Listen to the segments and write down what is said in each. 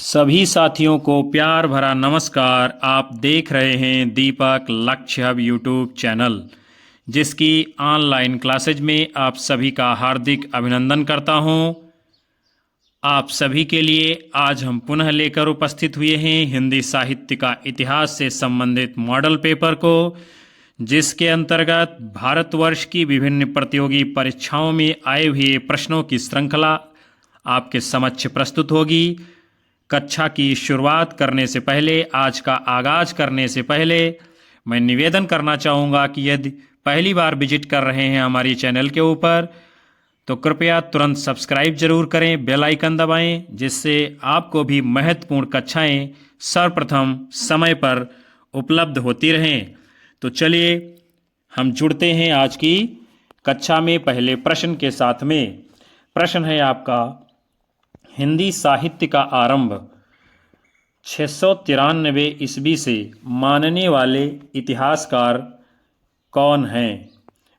सभी साथियों को प्यार भरा नमस्कार। आप देख रहे हैं दीपक लक्ष्य हब यूट्यूब चैनल, जिसकी ऑनलाइन क्लासेज में आप सभी का हार्दिक अभिनंदन करता हूं। आप सभी के लिए आज हम पुनः लेकर उपस्थित हुए हैं हिंदी साहित्य का इतिहास से संबंधित मॉडल पेपर को, जिसके अंतर्गत भारतवर्ष की विभिन्न प्रतियोगी परीक्षाओं में आए हुए प्रश्नों की श्रृंखला आपके समक्ष प्रस्तुत होगी। कक्षा की शुरुआत करने से पहले, आज का आगाज करने से पहले मैं निवेदन करना चाहूँगा कि यदि पहली बार विजिट कर रहे हैं हमारी चैनल के ऊपर, तो कृपया तुरंत सब्सक्राइब जरूर करें, बेल आइकन दबाएं, जिससे आपको भी महत्वपूर्ण कक्षाएं सर्वप्रथम समय पर उपलब्ध होती रहें। तो चलिए हम जुड़ते हैं आज की कक्षा में पहले प्रश्न के साथ में। प्रश्न है आपका, हिंदी साहित्य का आरंभ 693 ईस्वी से मानने वाले इतिहासकार कौन हैं?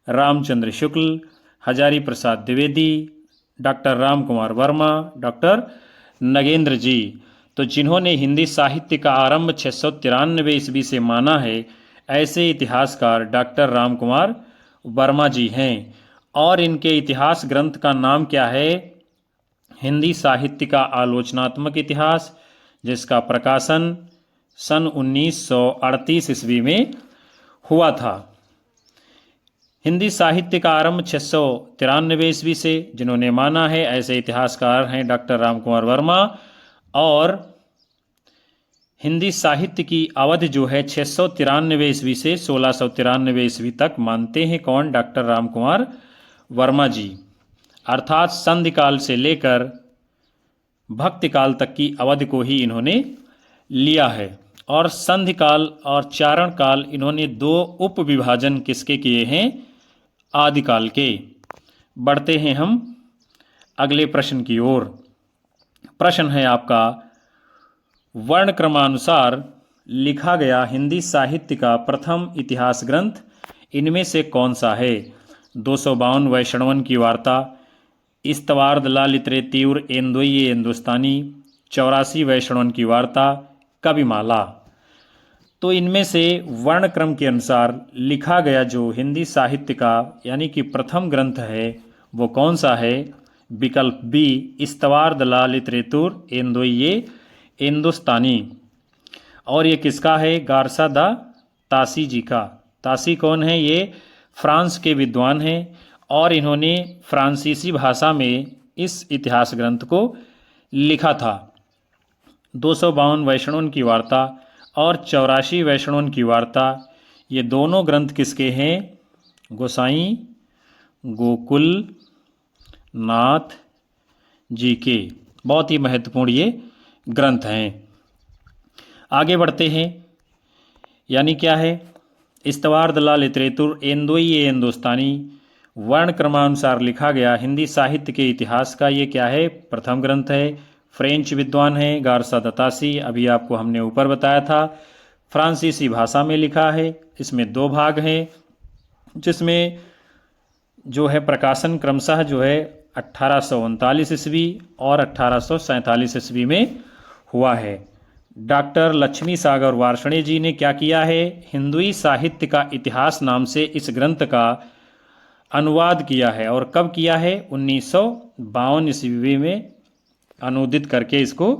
रामचंद्र शुक्ल, हजारी प्रसाद द्विवेदी, डॉक्टर राम कुमार वर्मा, डॉक्टर नगेंद्र जी। तो जिन्होंने हिंदी साहित्य का आरंभ 693 ईस्वी से माना है, ऐसे इतिहासकार डॉक्टर राम कुमार वर्मा जी हैं। और इनके इतिहास ग्रंथ का नाम क्या है? हिंदी साहित्य का आलोचनात्मक इतिहास, जिसका प्रकाशन सन 1938 ईस्वी में हुआ था। हिंदी साहित्य का आरंभ 693 ईस्वी से जिन्होंने माना है, ऐसे इतिहासकार हैं डॉक्टर राम कुमार वर्मा। और हिंदी साहित्य की अवधि जो है 693 ईस्वी से 1693 ईस्वी तक मानते हैं कौन? डॉक्टर राम कुमार वर्मा जी। अर्थात संधि काल से लेकर भक्ति काल तक की अवधि को ही इन्होंने लिया है। और संधि काल और चारण काल इन्होंने दो उप विभाजन किसके किए हैं? आदिकाल के। बढ़ते हैं हम अगले प्रश्न की ओर। प्रश्न है आपका, वर्ण क्रमानुसार लिखा गया हिंदी साहित्य का प्रथम इतिहास ग्रंथ इनमें से कौन सा है? 252 वैष्णवन की वार्ता, इस्तवार्द ललित तीव्र एंदोई हिंदुस्तानी, 84 वैष्णवन की वार्ता, कविमाला। तो इनमें से वर्ण क्रम के अनुसार लिखा गया जो हिंदी साहित्य का यानी कि प्रथम ग्रंथ है, वो कौन सा है? विकल्प बी, इस्तवार्द ललित एंदोई हिंदुस्तानी। और ये किसका है? गारसा द तासी जी का। तासी कौन है? ये फ्रांस के विद्वान हैं और इन्होंने फ्रांसीसी भाषा में इस इतिहास ग्रंथ को लिखा था। 252 वैष्णवन की वार्ता और 84 वैष्णवन की वार्ता, ये दोनों ग्रंथ किसके हैं? गोसाई गोकुल नाथ जी के। बहुत ही महत्वपूर्ण ये ग्रंथ हैं। आगे बढ़ते हैं। यानी क्या है? इस्तवार्द ललित एंदोई हिंदुस्तानी वर्ण क्रमानुसार लिखा गया हिंदी साहित्य के इतिहास का ये क्या है? प्रथम ग्रंथ है। फ्रेंच विद्वान है गारसा द तासी, अभी आपको हमने ऊपर बताया था। फ्रांसीसी भाषा में लिखा है। इसमें दो भाग हैं, जिसमें जो है प्रकाशन क्रमशः जो है 1839 ईस्वी और 1847 ईस्वी में हुआ है। डॉक्टर लक्ष्मी सागर वार्ष्णेय जी ने क्या किया है? हिंदुई साहित्य का इतिहास नाम से इस ग्रंथ का अनुवाद किया है। और कब किया है? 1952 ईस्वी में अनुदित करके इसको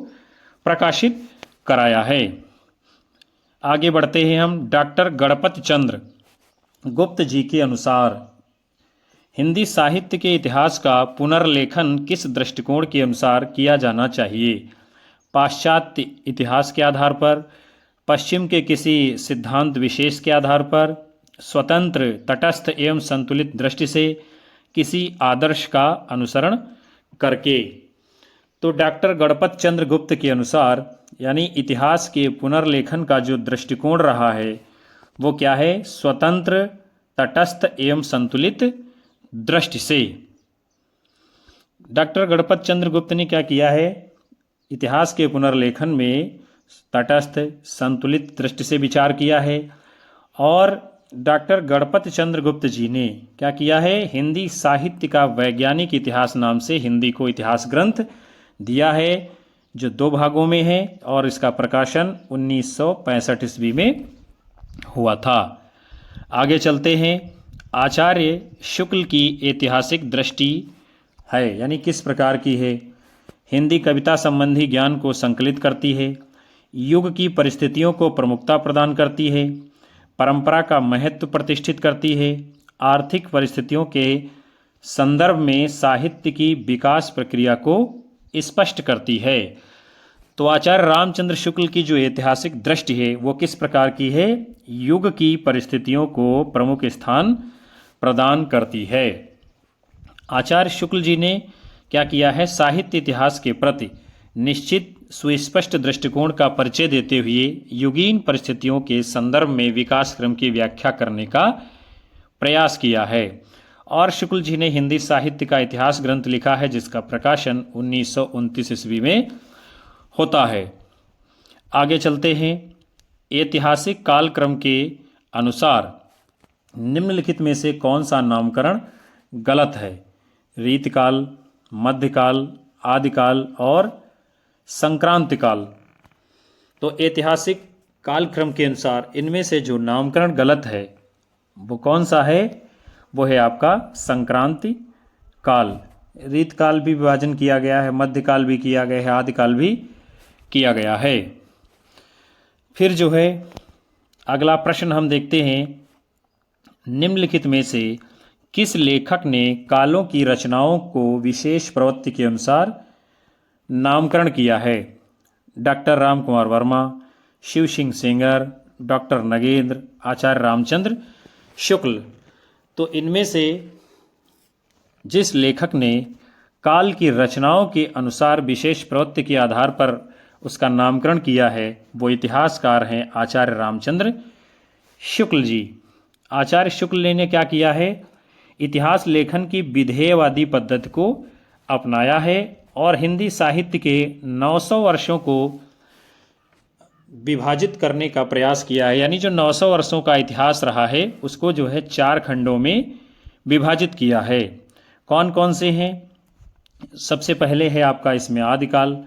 प्रकाशित कराया है। आगे बढ़ते हैं हम। डॉक्टर गणपत चंद्र गुप्त जी के अनुसार हिंदी साहित्य के इतिहास का पुनर्लेखन किस दृष्टिकोण के अनुसार किया जाना चाहिए? पाश्चात्य इतिहास के आधार पर, पश्चिम के किसी सिद्धांत विशेष के आधार पर, स्वतंत्र तटस्थ एवं संतुलित दृष्टि से, किसी आदर्श का अनुसरण करके। तो डॉक्टर गणपत चंद्र गुप्त के अनुसार यानी इतिहास के पुनर्लेखन का जो दृष्टिकोण रहा है वो क्या है? स्वतंत्र तटस्थ एवं संतुलित दृष्टि से। डॉक्टर गणपत चंद्र गुप्त ने क्या किया है? इतिहास के पुनर्लेखन में तटस्थ संतुलित दृष्टि से विचार किया है। और डॉक्टर गणपत चंद्र गुप्त जी ने क्या किया है? हिंदी साहित्य का वैज्ञानिक इतिहास नाम से हिंदी को इतिहास ग्रंथ दिया है, जो 2 भागों में है और इसका प्रकाशन 1965 ईस्वी में हुआ था। आगे चलते हैं। आचार्य शुक्ल की ऐतिहासिक दृष्टि है, यानी किस प्रकार की है। हिंदी कविता संबंधी ज्ञान को संकलित करती है, युग की परिस्थितियों को प्रमुखता प्रदान करती है, परंपरा का महत्व प्रतिष्ठित करती है, आर्थिक परिस्थितियों के संदर्भ में साहित्य की विकास प्रक्रिया को स्पष्ट करती है। तो आचार्य रामचंद्र शुक्ल की जो ऐतिहासिक दृष्टि है वो किस प्रकार की है, युग की परिस्थितियों को प्रमुख स्थान प्रदान करती है। आचार्य शुक्ल जी ने क्या किया है, साहित्य इतिहास के प्रति निश्चित सुस्पष्ट दृष्टिकोण का परिचय देते हुए युगीन परिस्थितियों के संदर्भ में विकास क्रम की व्याख्या करने का प्रयास किया है। और शुक्ल जी ने हिंदी साहित्य का इतिहास ग्रंथ लिखा है जिसका प्रकाशन 1929 ईस्वी में होता है। आगे चलते हैं। ऐतिहासिक कालक्रम के अनुसार निम्नलिखित में से कौन सा नामकरण गलत है। रीतकाल, मध्यकाल, आदिकाल और संक्रांति काल। तो ऐतिहासिक कालक्रम के अनुसार इनमें से जो नामकरण गलत है वो कौन सा है, वो है आपका संक्रांति काल। रीतकाल भी विभाजन किया गया है, मध्यकाल भी किया गया है, आदिकाल भी किया गया है। फिर जो है अगला प्रश्न हम देखते हैं, निम्नलिखित में से किस लेखक ने कालों की रचनाओं को विशेष प्रवृत्ति के अनुसार नामकरण किया है। डॉक्टर राम कुमार वर्मा, शिव सिंह सेंगर, डॉक्टर नगेंद्र, आचार्य रामचंद्र शुक्ल। तो इनमें से जिस लेखक ने काल की रचनाओं के अनुसार विशेष प्रवृत्ति के आधार पर उसका नामकरण किया है वो इतिहासकार हैं आचार्य रामचंद्र शुक्ल जी। आचार्य शुक्ल ने क्या किया है, इतिहास लेखन की विधेयवादी पद्धति को अपनाया है और हिंदी साहित्य के 900 वर्षों को विभाजित करने का प्रयास किया है। यानी जो 900 वर्षों का इतिहास रहा है उसको जो है 4 खंडों में विभाजित किया है। कौन कौन से हैं, सबसे पहले है आपका इसमें आदिकाल,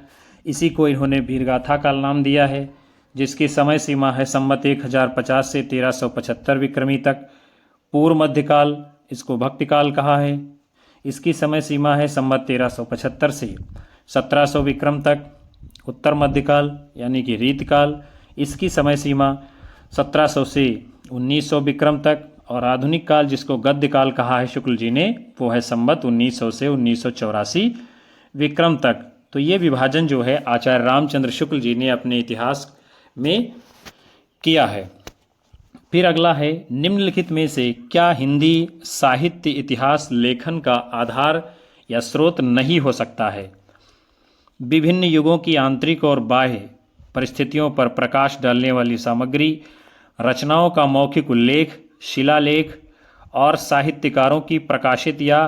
इसी को इन्होंने वीरगाथा काल नाम दिया है, जिसकी समय सीमा है संवत 1050 से 1375 विक्रमी तक। पूर्व मध्यकाल, इसको भक्तिकाल कहा है, इसकी समय सीमा है संवत 1375 से 1700 विक्रम तक। उत्तर मध्यकाल यानी कि रीतकाल, इसकी समय सीमा 1700 से 1900 विक्रम तक। और आधुनिक काल जिसको गद्य काल कहा है शुक्ल जी ने, वो है संवत 1900 से 1984 विक्रम तक। तो ये विभाजन जो है आचार्य रामचंद्र शुक्ल जी ने अपने इतिहास में किया है। फिर अगला है, निम्नलिखित में से क्या हिंदी साहित्य इतिहास लेखन का आधार या स्रोत नहीं हो सकता है। विभिन्न युगों की आंतरिक और बाह्य परिस्थितियों पर प्रकाश डालने वाली सामग्री, रचनाओं का मौखिक उल्लेख, शिलालेख और साहित्यकारों की प्रकाशित या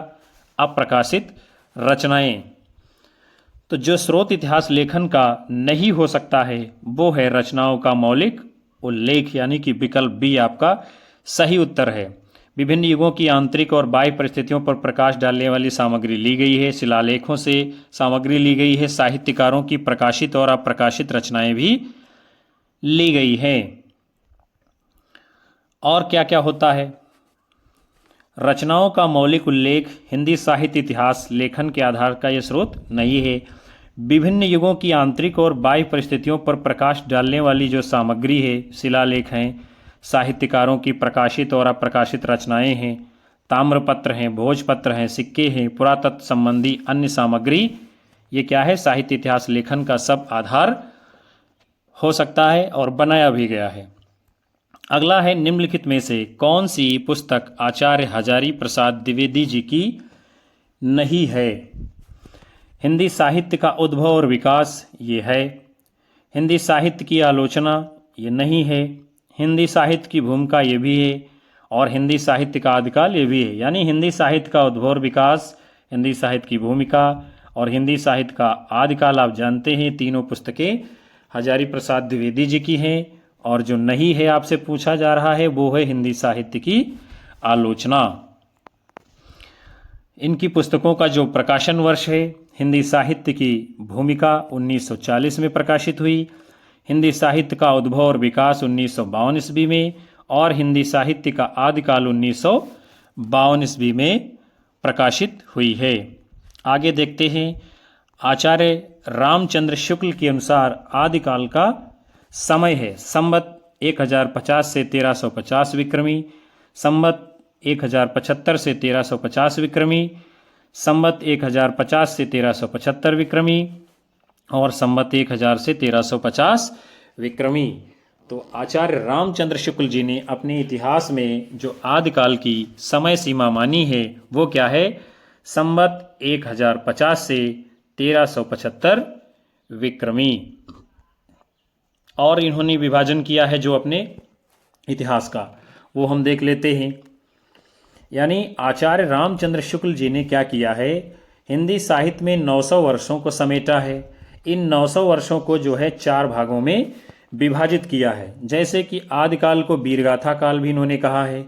अप्रकाशित रचनाएं। तो जो स्रोत इतिहास लेखन का नहीं हो सकता है वो है रचनाओं का मौलिक उल्लेख, यानी कि विकल्प बी आपका सही उत्तर है। विभिन्न युगों की आंतरिक और बाह्य परिस्थितियों पर प्रकाश डालने वाली सामग्री ली गई है, शिलालेखों से सामग्री ली गई है, साहित्यकारों की प्रकाशित और अप्रकाशित रचनाएं भी ली गई हैं। और क्या क्या होता है, रचनाओं का मौलिक उल्लेख हिंदी साहित्य इतिहास लेखन के आधार का यह स्रोत नहीं है। विभिन्न युगों की आंतरिक और बाह्य परिस्थितियों पर प्रकाश डालने वाली जो सामग्री है, शिलालेख हैं, साहित्यकारों की प्रकाशित और अप्रकाशित रचनाएं हैं, ताम्रपत्र हैं, भोजपत्र हैं, सिक्के हैं, पुरातत्व संबंधी अन्य सामग्री, ये क्या है, साहित्य इतिहास लेखन का सब आधार हो सकता है और बनाया भी गया है। अगला है, निम्नलिखित में से कौन सी पुस्तक आचार्य हजारी प्रसाद द्विवेदी जी की नहीं है। हिंदी साहित्य का उद्भव और विकास ये है। हिंदी साहित्य की आलोचना ये नहीं है। हिंदी साहित्य की भूमिका ये भी है और हिंदी साहित्य का आदिकाल ये भी है। यानी हिंदी साहित्य का उद्भव और विकास, हिंदी साहित्य की भूमिका और हिंदी साहित्य का आदिकाल आप जानते हैं, तीनों पुस्तकें हजारी प्रसाद द्विवेदी जी की हैं। और जो नहीं है आपसे पूछा जा रहा है वो है हिंदी साहित्य की आलोचना। इनकी पुस्तकों का जो प्रकाशन वर्ष है हिंदी साहित्य की भूमिका 1940 में प्रकाशित हुई। हिंदी साहित्य का उद्भव और विकास 1952 ईस्वी में और हिंदी साहित्य का आदिकाल 1952 ईस्वी में प्रकाशित हुई है। आगे देखते हैं। आचार्य रामचंद्र शुक्ल के अनुसार आदिकाल का समय है संवत 1050 से 1350 विक्रमी, संवत 1075 से 1350 विक्रमी, संवत 1050 से 1375 विक्रमी और संवत 1000 से 1350 विक्रमी। तो आचार्य रामचंद्र शुक्ल जी ने अपने इतिहास में जो आदिकाल की समय सीमा मानी है वो क्या है? संवत 1050 से 1375 विक्रमी। और इन्होंने विभाजन किया है जो अपने इतिहास का, वो हम देख लेते हैं। यानी आचार्य रामचंद्र शुक्ल जी ने क्या किया है? हिंदी साहित्य में 900 वर्षों को समेटा है। इन 900 वर्षों को जो है 4 भागों में विभाजित किया है। जैसे कि आदिकाल को वीरगाथा काल भी इन्होंने कहा है,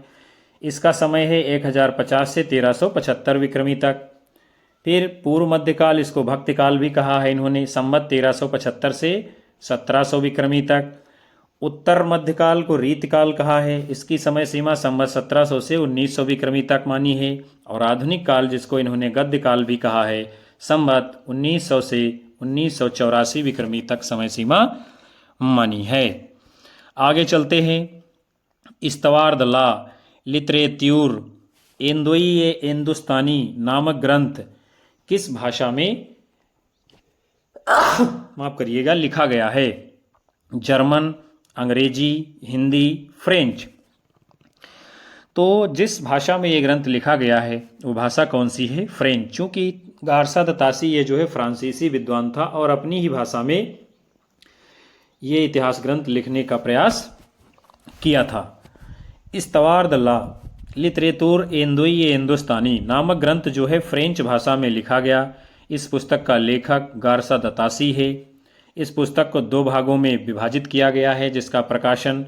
इसका समय है 1050 से 1375 विक्रमी तक। फिर पूर्व मध्यकाल, इसको भक्तिकाल भी कहा है इन्होंने, संवत 1375 से 1700 विक्रमी तक। उत्तर मध्यकाल को रीतकाल कहा है, इसकी समय सीमा संवत 1700 से 1900 विक्रमी तक मानी है। और आधुनिक काल, जिसको इन्होंने गद्यकाल भी कहा है, संवत 1900 से 1984 विक्रमी तक समय सीमा मानी है। आगे चलते हैं। इस्तवार द लॉ लिटरेत्यूर एंदोई हिंदुस्तानी नामक ग्रंथ किस भाषा में माफ करिएगा लिखा गया है? जर्मन, अंग्रेजी, हिंदी, फ्रेंच। तो जिस भाषा में ये ग्रंथ लिखा गया है वो भाषा कौन सी है? फ्रेंच। चूंकि गारसा द तासी ये जो है फ्रांसीसी विद्वान था और अपनी ही भाषा में ये इतिहास ग्रंथ लिखने का प्रयास किया था। इस्तवार द लॉ लिटरेतुर एंदोई हिंदुस्तानी नामक ग्रंथ जो है फ्रेंच भाषा में लिखा गया। इस पुस्तक का लेखक गारसा द तासी है। इस पुस्तक को 2 भागों में विभाजित किया गया है, जिसका प्रकाशन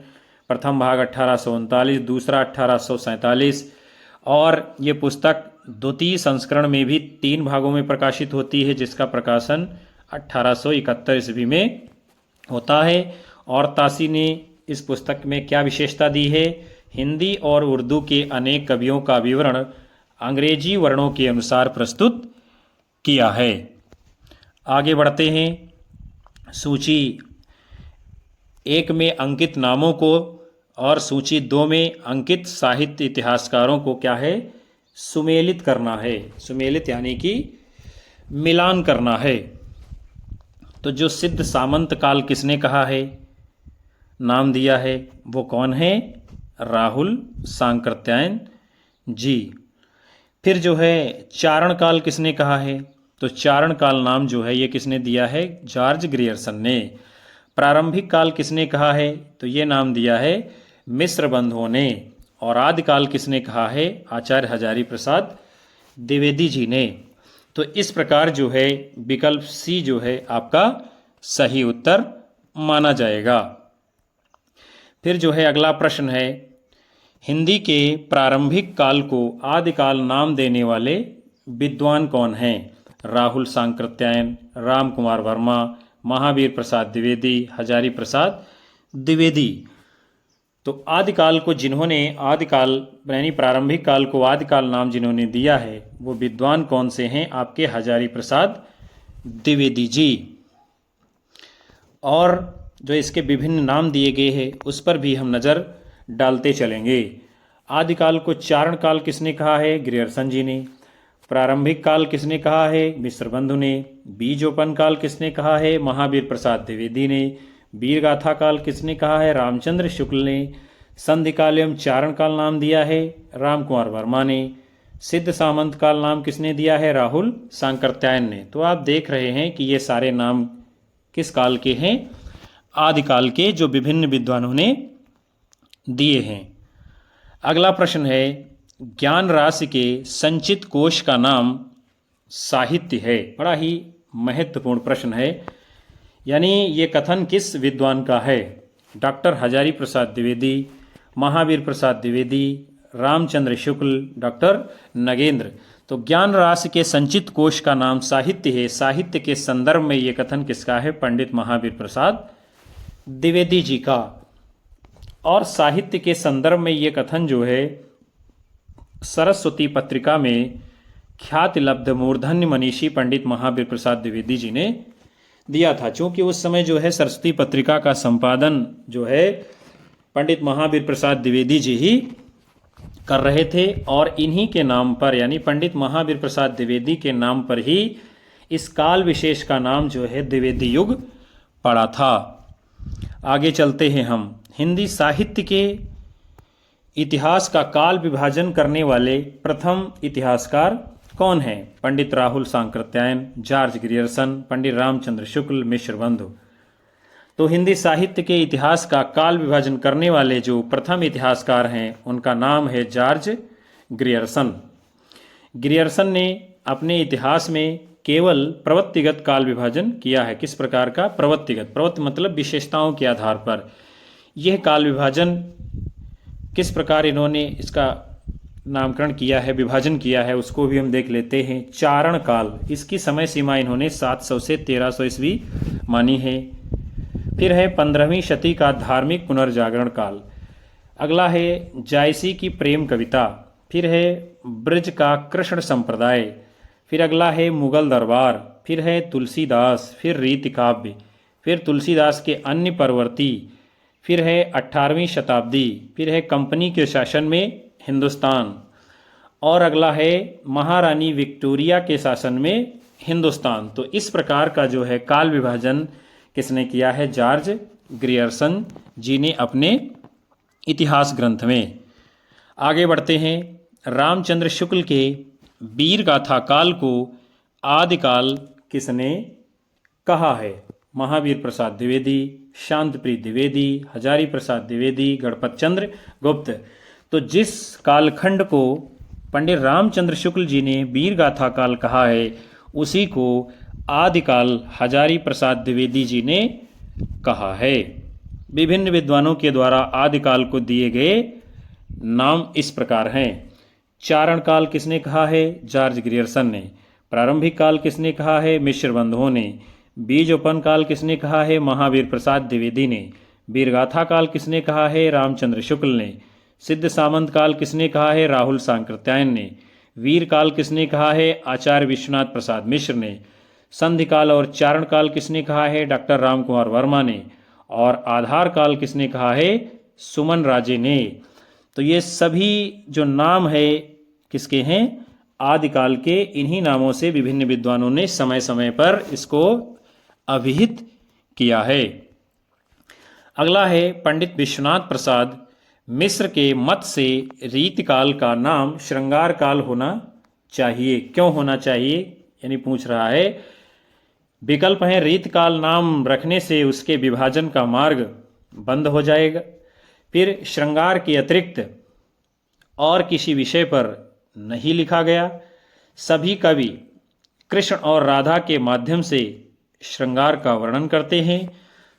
प्रथम भाग 1839, दूसरा 1847 और ये पुस्तक द्वितीय संस्करण में भी 3 भागों में प्रकाशित होती है, जिसका प्रकाशन 1871 ईस्वी में होता है। और तासी ने इस पुस्तक में क्या विशेषता दी है? हिंदी और उर्दू के अनेक कवियों का विवरण अंग्रेजी वर्णों के अनुसार प्रस्तुत किया है। आगे बढ़ते हैं। सूची 1 में अंकित नामों को और सूची 2 में अंकित साहित्य इतिहासकारों को क्या है? सुमेलित करना है। सुमेलित यानी कि मिलान करना है। तो जो सिद्ध सामंत काल किसने कहा है, नाम दिया है, वो कौन है? राहुल सांकृत्यायन जी। फिर जो है चारण काल किसने कहा है? तो चारण काल नाम जो है ये किसने दिया है? जॉर्ज ग्रियर्सन ने। प्रारंभिक काल किसने कहा है? तो ये नाम दिया है मिस्र बंधुओं ने। और आदिकाल किसने कहा है? आचार्य हजारी प्रसाद द्विवेदी जी ने। तो इस प्रकार जो है विकल्प सी जो है आपका सही उत्तर माना जाएगा। फिर जो है अगला प्रश्न है, हिंदी के प्रारंभिक काल को आदिकाल नाम देने वाले विद्वान कौन हैं? राहुल सांकृत्यायन, राम कुमार वर्मा, महावीर प्रसाद द्विवेदी, हजारी प्रसाद द्विवेदी। तो आदिकाल को जिन्होंने आदिकाल यानी प्रारंभिक काल को आदिकाल नाम जिन्होंने दिया है वो विद्वान कौन से हैं? आपके हजारी प्रसाद द्विवेदी जी। और जो इसके विभिन्न नाम दिए गए हैं उस पर भी हम नज़र डालते चलेंगे। आदिकाल को चारण काल किसने कहा है? ग्रियर्सन जी ने। प्रारंभिक काल किसने कहा है? मिस्र बंधु ने। बीजोपन काल किसने कहा है? महावीर प्रसाद द्विवेदी ने। वीरगाथा काल किसने कहा है? रामचंद्र शुक्ल ने। संधिकाल एवं चारण काल नाम दिया है राम कुमार वर्मा ने। सिद्ध सामंत काल नाम किसने दिया है? राहुल सांकृत्यायन ने। तो आप देख रहे हैं कि ये सारे नाम किस काल के हैं? आदिकाल के, जो विभिन्न विद्वानों ने दिए हैं। अगला प्रश्न है, ज्ञान राशि के संचित कोश का नाम साहित्य है। बड़ा ही महत्वपूर्ण प्रश्न है। यानी ये कथन किस विद्वान का है? Doctor Hazari Prasad Dwivedi, Mahavir Prasad Dwivedi, Ramchandra Shukla, doctor Nagendra. तो ज्ञान राशि के संचित कोश का नाम साहित्य है। साहित्य के संदर्भ में ये कथन किसका है? पंडित महावीर प्रसाद द्विवेदी जी का। और साहित्य के संदर्भ में ये कथन जो है सरस्वती पत्रिका में ख्याति लब्ध मूर्धन्य मनीषी पंडित महावीर प्रसाद द्विवेदी जी ने दिया था। चूंकि उस समय जो है सरस्वती पत्रिका का संपादन जो है पंडित महावीर प्रसाद द्विवेदी जी ही कर रहे थे, और इन्हीं के नाम पर यानी पंडित महावीर प्रसाद द्विवेदी के नाम पर ही इस काल विशेष का नाम जो है द्विवेदी युग पड़ा था। आगे चलते हैं हम। हिंदी साहित्य के इतिहास का काल विभाजन करने वाले प्रथम इतिहासकार कौन हैं? पंडित राहुल सांकृत्यायन, जॉर्ज ग्रियर्सन, पंडित रामचंद्र शुक्ल, मिश्र बंधु। तो हिंदी साहित्य के इतिहास का काल विभाजन करने वाले जो प्रथम इतिहासकार हैं उनका नाम है जॉर्ज ग्रियर्सन। ग्रियर्सन ने अपने इतिहास में केवल प्रवृत्तिगत काल विभाजन किया है। किस प्रकार का? प्रवृत्तिगत। प्रवृत्ति मतलब विशेषताओं के आधार पर। यह काल विभाजन किस प्रकार इन्होंने इसका नामकरण किया है, विभाजन किया है, उसको भी हम देख लेते हैं। चारण काल, इसकी समय सीमा इन्होंने 700 से 1300 ईस्वी मानी है। फिर है 15वीं शती का धार्मिक पुनर्जागरण काल। अगला है जायसी की प्रेम कविता। फिर है ब्रज का कृष्ण संप्रदाय। फिर अगला है मुगल दरबार। फिर है तुलसीदास। फिर रीति काव्य। फिर तुलसीदास के अन्य परवर्ती। फिर है 18वीं शताब्दी। फिर है कंपनी के शासन में हिंदुस्तान। और अगला है महारानी विक्टोरिया के शासन में हिंदुस्तान। तो इस प्रकार का जो है काल विभाजन किसने किया है? जॉर्ज ग्रियर्सन जी ने अपने इतिहास ग्रंथ में। आगे बढ़ते हैं। रामचंद्र शुक्ल के वीर गाथा काल को आदिकाल किसने कहा है? महावीर प्रसाद द्विवेदी, शांतप्रिय द्विवेदी, हजारी प्रसाद द्विवेदी, गणपत चंद्र गुप्त। तो जिस कालखंड को पंडित रामचंद्र शुक्ल जी ने वीर गाथा काल कहा है उसी को आदिकाल हजारी प्रसाद द्विवेदी जी ने कहा है। विभिन्न विद्वानों के द्वारा आदिकाल को दिए गए नाम इस प्रकार हैं। चारण काल किसने कहा है? जॉर्ज ग्रियर्सन ने। प्रारंभिक काल किसने कहा है? मिश्र बंधुओं ने। बीजोपन काल किसने कहा है? महावीर प्रसाद द्विवेदी ने। वीरगाथा काल किसने कहा है? रामचंद्र शुक्ल ने। सिद्ध सामंत काल किसने कहा है? राहुल सांकृत्यायन ने। वीर काल किसने कहा है? आचार्य विश्वनाथ प्रसाद मिश्र ने। संधि काल और चारण काल किसने कहा है? डॉक्टर राम कुमार वर्मा ने। और आधार काल किसने कहा है? सुमन राजे ने। तो ये सभी जो नाम है किसके हैं? आदिकाल के। इन्हीं नामों से विभिन्न विद्वानों ने समय समय पर इसको अभिहित किया है। अगला है पंडित विश्वनाथ प्रसाद मिश्र के मत से रीतिकाल का नाम श्रृंगार काल होना चाहिए। क्यों होना चाहिए यानी पूछ रहा है। विकल्प है रीतकाल नाम रखने से उसके विभाजन का मार्ग बंद हो जाएगा। फिर श्रृंगार के अतिरिक्त और किसी विषय पर नहीं लिखा गया। सभी कवि कृष्ण और राधा के माध्यम से श्रृंगार का वर्णन करते हैं।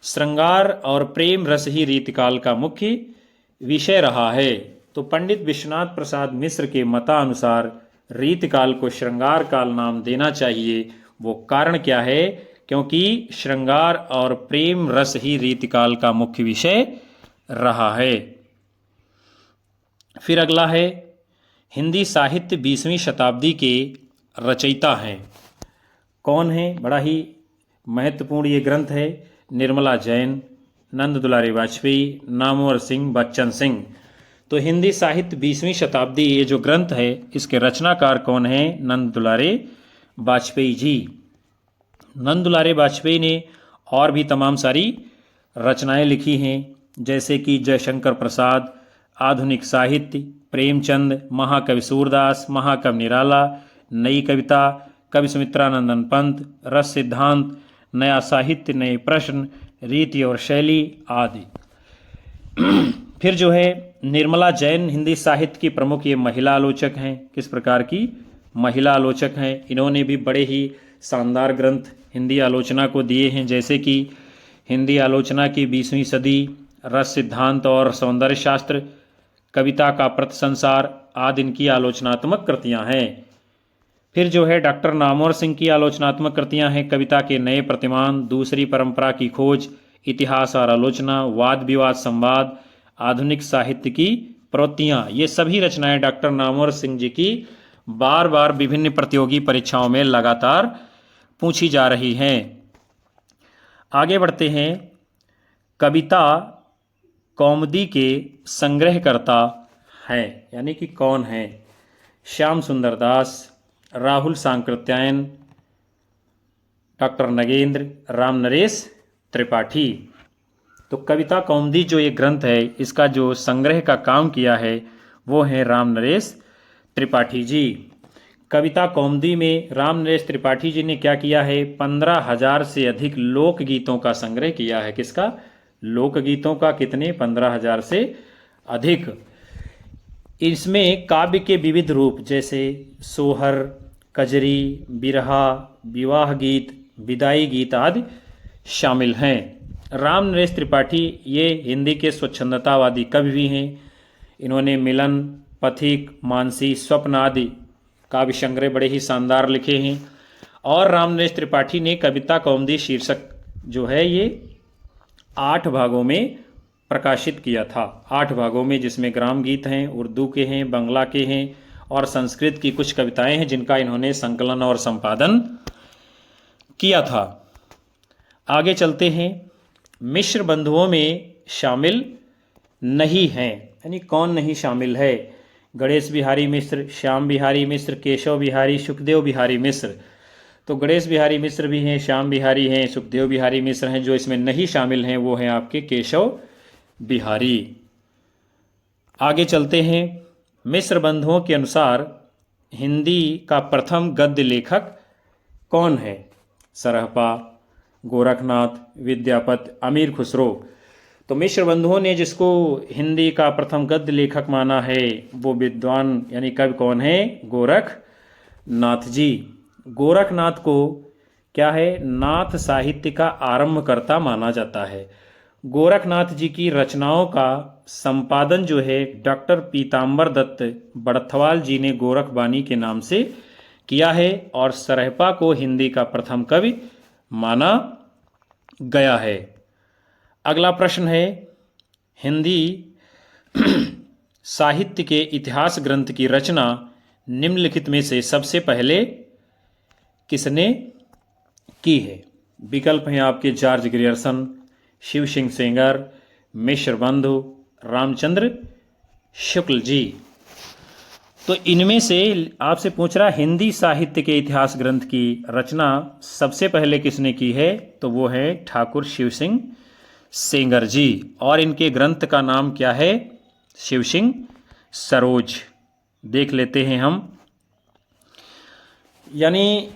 श्रृंगार और प्रेम रस ही रीतिकाल का मुख्य विषय रहा है। तो पंडित विश्वनाथ प्रसाद मिश्र के मतानुसार रीतिकाल को श्रृंगार काल नाम देना चाहिए। वो कारण क्या है? क्योंकि श्रृंगार और प्रेम रस ही रीतिकाल का मुख्य विषय रहा है। फिर अगला है हिंदी साहित्य 20वीं शताब्दी के रचयिता हैं। कौन है? बड़ा ही महत्वपूर्ण ये ग्रंथ है। निर्मला जैन, नंद दुलारे वाजपेयी, नामवर सिंह, बच्चन सिंह। तो हिंदी साहित्य 20वीं शताब्दी ये जो ग्रंथ है इसके रचनाकार कौन है? नंद दुलारे वाजपेयी जी। नंद दुलारे वाजपेयी ने और भी तमाम सारी रचनाएं लिखी हैं, जैसे कि जयशंकर प्रसाद, आधुनिक साहित्य, प्रेमचंद, महाकवि सूरदास, महाकवि निराला, नई कविता, कवि सुमित्रानंदन पंत, रस सिद्धांत, नया साहित्य, नए प्रश्न, रीति और शैली आदि। फिर जो है निर्मला जैन हिंदी साहित्य की प्रमुख ये महिला आलोचक हैं। किस प्रकार की महिला आलोचक हैं? इन्होंने भी बड़े ही शानदार ग्रंथ हिंदी आलोचना को दिए हैं, जैसे कि हिंदी आलोचना की 20वीं सदी, रस सिद्धांत और सौंदर्य शास्त्र, कविता का प्रत संसार आदि इनकी आलोचनात्मक कृतियां हैं। फिर जो है डॉक्टर नामवर सिंह की आलोचनात्मक कृतियां हैं, कविता के नए प्रतिमान, दूसरी परंपरा की खोज, इतिहास और आलोचना, वाद विवाद संवाद, आधुनिक साहित्य की प्रवृत्तियां। ये सभी रचनाएं डॉक्टर नामवर सिंह जी की बार बार विभिन्न प्रतियोगी परीक्षाओं में लगातार पूछी जा रही हैं। आगे बढ़ते हैं। कविता कौमुदी के संग्रहकर्ता हैं, यानी कि कौन हैं? श्याम सुंदर दास, राहुल सांकृत्यायन, डॉक्टर नगेंद्र, राम नरेश त्रिपाठी। तो कविता कौमुदी जो ये ग्रंथ है, इसका जो संग्रह का काम किया है वो है राम नरेश त्रिपाठी जी। कविता कौमुदी में राम नरेश त्रिपाठी जी ने क्या किया है? 15,000 से अधिक लोकगीतों का संग्रह किया है। किसका? लोकगीतों का। कितने? 15,000 से अधिक। इसमें काव्य के विविध रूप जैसे सोहर, कजरी, बिरहा, विवाह गीत, विदाई गीत आदि शामिल हैं। राम नरेश त्रिपाठी ये हिंदी के स्वच्छंदतावादी कवि भी हैं। इन्होंने मिलन, पथिक, मानसी, स्वप्न आदि काव्य संग्रह बड़े ही शानदार लिखे हैं। और राम नरेश त्रिपाठी ने कविता कौमुदी शीर्षक जो है ये 8 भागों में प्रकाशित किया था। 8 भागों में, जिसमें ग्राम गीत हैं, उर्दू के हैं, बंगला के हैं और संस्कृत की कुछ कविताएं हैं जिनका इन्होंने संकलन और संपादन किया था। आगे चलते हैं। मिश्र बंधुओं में शामिल नहीं हैं, यानी कौन नहीं शामिल है? गणेश बिहारी मिश्र, श्याम बिहारी मिश्र, केशव बिहारी, सुखदेव बिहारी मिश्र। तो गणेश बिहारी मिश्र भी हैं, श्याम बिहारी हैं, सुखदेव बिहारी मिश्र हैं। जो इसमें नहीं शामिल हैं वो हैं आपके केशव बिहारी। आगे चलते हैं। मिश्र बंधुओं के अनुसार हिंदी का प्रथम गद्य लेखक कौन है? सरहपा, गोरखनाथ, विद्यापति, अमीर खुसरो। तो मिश्र बंधुओं ने जिसको हिंदी का प्रथम गद्य लेखक माना है वो विद्वान यानी कवि कौन है? गोरखनाथ जी। गोरखनाथ को क्या है? नाथ साहित्य का आरंभकर्ता माना जाता है। गोरखनाथ जी की रचनाओं का संपादन जो है डॉक्टर पीताम्बर दत्त बड़थवाल जी ने गोरखबानी के नाम से किया है और सरहपा को हिंदी का प्रथम कवि माना गया है। अगला प्रश्न है, हिंदी साहित्य के इतिहास ग्रंथ की रचना निम्नलिखित में से सबसे पहले किसने की है? विकल्प हैं आपके जॉर्ज ग्रियर्सन, शिव सिंह सेंगर, मिश्र बंधु, रामचंद्र शुक्ल जी। तो इनमें से आपसे पूछ रहा हिंदी साहित्य के इतिहास ग्रंथ की रचना सबसे पहले किसने की है? तो वो है ठाकुर शिव सिंह सेंगर जी। और इनके ग्रंथ का नाम क्या है? शिव सिंह सरोज। देख लेते हैं हम। यानी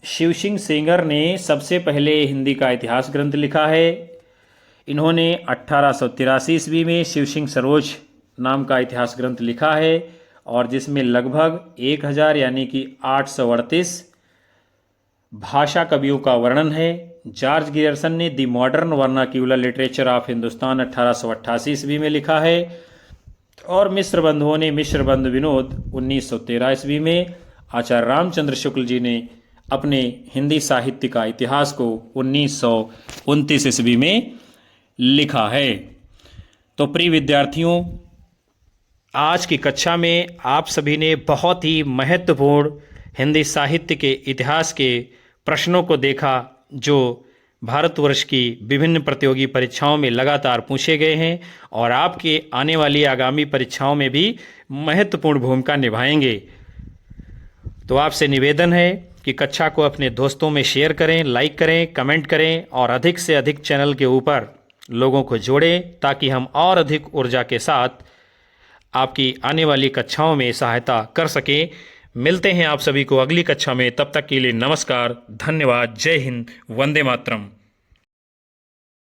शिव सिंह सेंगर ने सबसे पहले हिंदी का इतिहास ग्रंथ लिखा है। इन्होंने 1883 ईस्वी में शिव सिंह सरोज नाम का इतिहास ग्रंथ लिखा है और जिसमें लगभग 1000 यानी कि 838 भाषा कवियों का वर्णन है। जॉर्ज ग्रियर्सन ने the modern vernacular literature of Hindustan 1888 ईस्वी में लिखा है और मिश्र बंधुओं ने मिश्र बंधु विनोद 1913 ईस्वी में। आचार्य रामचंद्र शुक्ल जी ने अपने हिंदी साहित्य का इतिहास को 1929 ईस्वी में लिखा है। तो प्रिय विद्यार्थियों, आज की कक्षा में आप सभी ने बहुत ही महत्वपूर्ण हिंदी साहित्य के इतिहास के प्रश्नों को देखा जो भारतवर्ष की विभिन्न प्रतियोगी परीक्षाओं में लगातार पूछे गए हैं और आपके आने वाली आगामी परीक्षाओं में भी महत्वपूर्ण भूमिका निभाएंगे। तो आपसे निवेदन है कि कक्षा को अपने दोस्तों में शेयर करें, लाइक करें, कमेंट करें और अधिक से अधिक चैनल के ऊपर लोगों को जोड़ें ताकि हम और अधिक ऊर्जा के साथ आपकी आने वाली कक्षाओं में सहायता कर सकें। मिलते हैं आप सभी को अगली कक्षा में। तब तक के लिए नमस्कार, धन्यवाद, जय हिंद, वंदे मातरम।